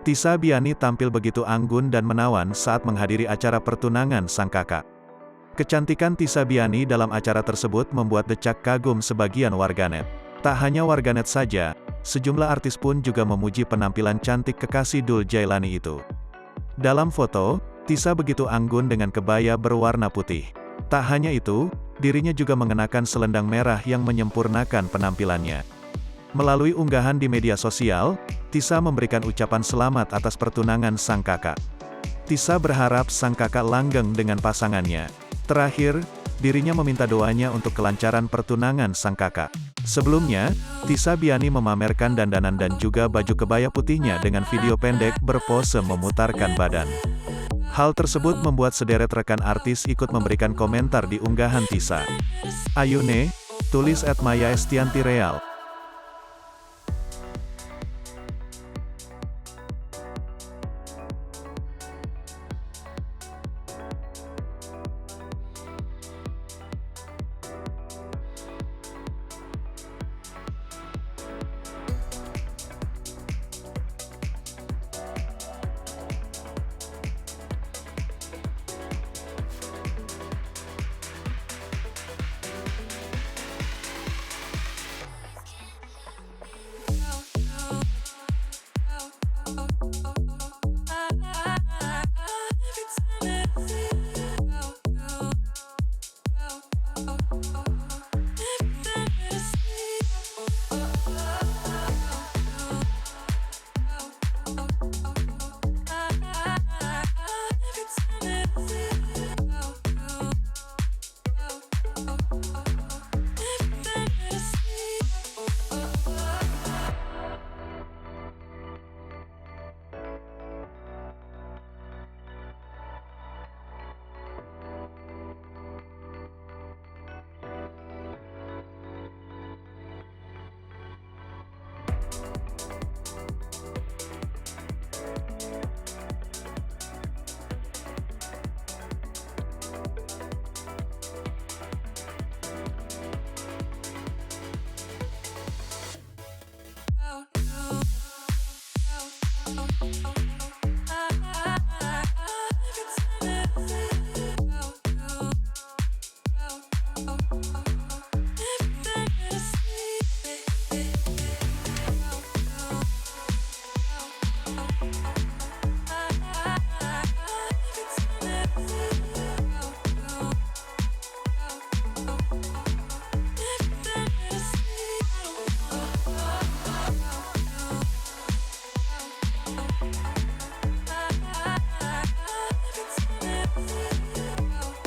Tisa Biani tampil begitu anggun dan menawan saat menghadiri acara pertunangan sang kakak. Kecantikan Tisa Biani dalam acara tersebut membuat decak kagum sebagian warganet. Tak hanya warganet saja, sejumlah artis pun juga memuji penampilan cantik kekasih Dul Jailani itu. Dalam foto, Tisa begitu anggun dengan kebaya berwarna putih. Tak hanya itu, dirinya juga mengenakan selendang merah yang menyempurnakan penampilannya. Melalui unggahan di media sosial, Tisa memberikan ucapan selamat atas pertunangan sang kakak. Tisa berharap sang kakak langgeng dengan pasangannya. Terakhir, dirinya meminta doanya untuk kelancaran pertunangan sang kakak. Sebelumnya, Tisa Biani memamerkan dandanan dan juga baju kebaya putihnya dengan video pendek berpose memutarkan badan. Hal tersebut membuat sederet rekan artis ikut memberikan komentar di unggahan Tisa. Ayune, tulis @Maya Estianti Real.